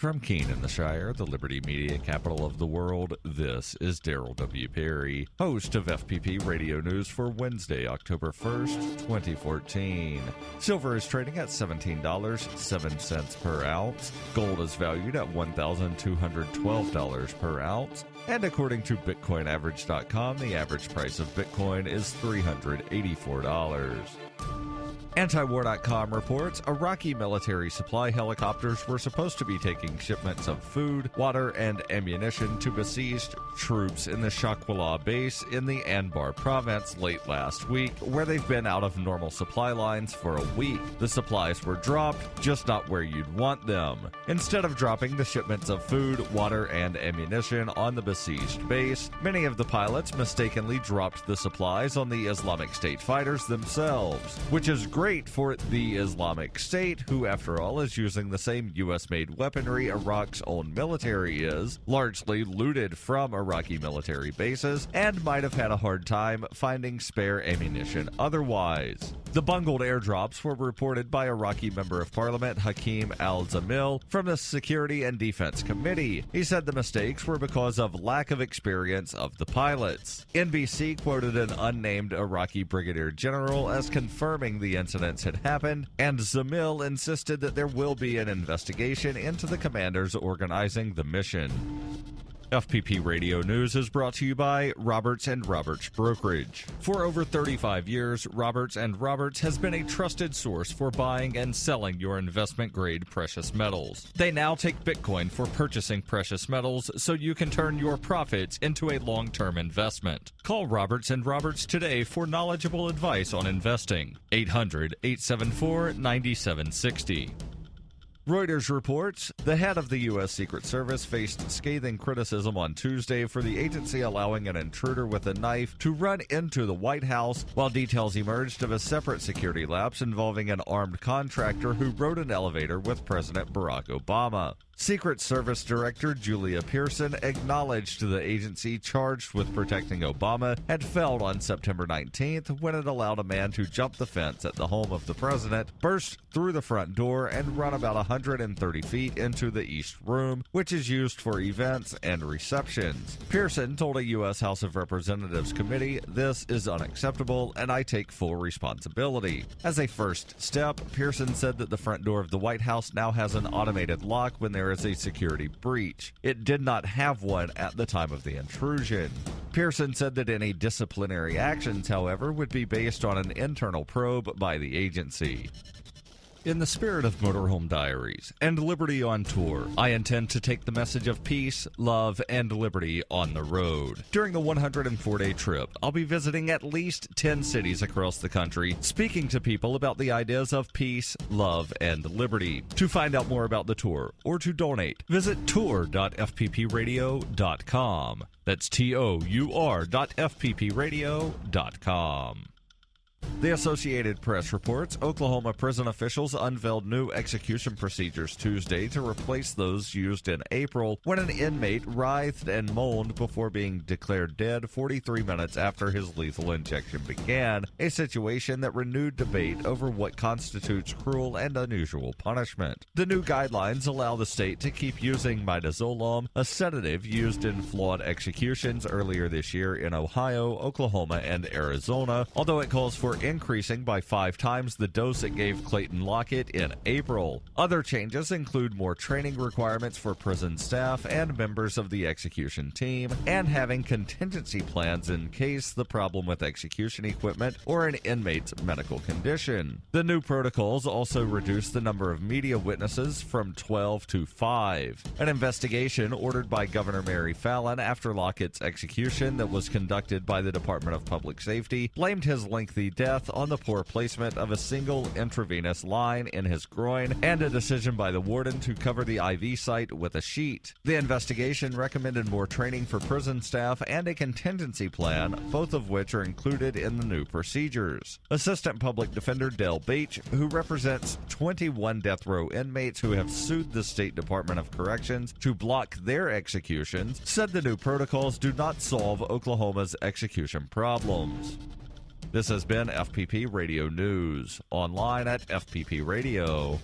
From Keene in the Shire, the Liberty Media capital of the world, this is Daryl W. Perry, host of FPP Radio News for Wednesday, October 1st, 2014. Silver is trading at $17.07 per ounce. Gold is valued at $1,212 per ounce. And according to BitcoinAverage.com, the average price of Bitcoin is $384. Antiwar.com reports Iraqi military supply helicopters were supposed to be taking shipments of food, water, and ammunition to besieged troops in the Shakwala base in the Anbar province late last week, where they've been out of normal supply lines for a week. The supplies were dropped, just not where you'd want them. Instead of dropping the shipments of food, water, and ammunition on the besieged base, many of the pilots mistakenly dropped the supplies on the Islamic State fighters themselves, which is great for the Islamic State, who, after all, is using the same U.S.-made weaponry Iraq's own military is, largely looted from Iraqi military bases, and might have had a hard time finding spare ammunition otherwise. The bungled airdrops were reported by Iraqi Member of Parliament Hakeem al-Zamil from the Security and Defense Committee. He said the mistakes were because of lack of experience of the pilots. NBC quoted an unnamed Iraqi brigadier general as confirming the incidents had happened, and Zamil insisted that there will be an investigation into the commanders organizing the mission. FPP Radio News is brought to you by Roberts & Roberts Brokerage. For over 35 years, Roberts & Roberts has been a trusted source for buying and selling your investment-grade precious metals. They now take Bitcoin for purchasing precious metals so you can turn your profits into a long-term investment. Call Roberts & Roberts today for knowledgeable advice on investing. 800-874-9760. Reuters reports the head of the U.S. Secret Service faced scathing criticism on Tuesday for the agency allowing an intruder with a knife to run into the White House, while details emerged of a separate security lapse involving an armed contractor who rode an elevator with President Barack Obama. Secret Service Director Julia Pearson acknowledged the agency charged with protecting Obama had failed on September 19th when it allowed a man to jump the fence at the home of the president, burst through the front door, and run about 130 feet into the East Room, which is used for events and receptions. Pearson told a U.S. House of Representatives committee, "This is unacceptable, and I take full responsibility." As a first step, Pearson said that the front door of the White House now has an automated lock when there is a security breach. It did not have one at the time of the intrusion. Pearson said that any disciplinary actions, however, would be based on an internal probe by the agency. In the spirit of Motorhome Diaries and Liberty on Tour, I intend to take the message of peace, love, and liberty on the road. During the 104-day trip, I'll be visiting at least 10 cities across the country, speaking to people about the ideas of peace, love, and liberty. To find out more about the tour or to donate, visit tour.fppradio.com. That's tour.fppradio.com. The Associated Press reports Oklahoma prison officials unveiled new execution procedures Tuesday to replace those used in April when an inmate writhed and moaned before being declared dead 43 minutes after his lethal injection began, a situation that renewed debate over what constitutes cruel and unusual punishment. The new guidelines allow the state to keep using midazolam, a sedative used in flawed executions earlier this year in Ohio, Oklahoma, and Arizona, although it calls for increasing by 5 times the dose it gave Clayton Lockett in April. Other changes include more training requirements for prison staff and members of the execution team, and having contingency plans in case the problem with execution equipment or an inmate's medical condition. The new protocols also reduce the number of media witnesses from 12 to 5. An investigation ordered by Governor Mary Fallin after Lockett's execution that was conducted by the Department of Public Safety blamed his lengthy death on the poor placement of a single intravenous line in his groin and a decision by the warden to cover the IV site with a sheet. The investigation recommended more training for prison staff and a contingency plan, both of which are included in the new procedures. Assistant Public Defender Del Beach, who represents 21 death row inmates who have sued the State Department of Corrections to block their executions, said the new protocols do not solve Oklahoma's execution problems. This has been FPP Radio News, online at fppradio.com.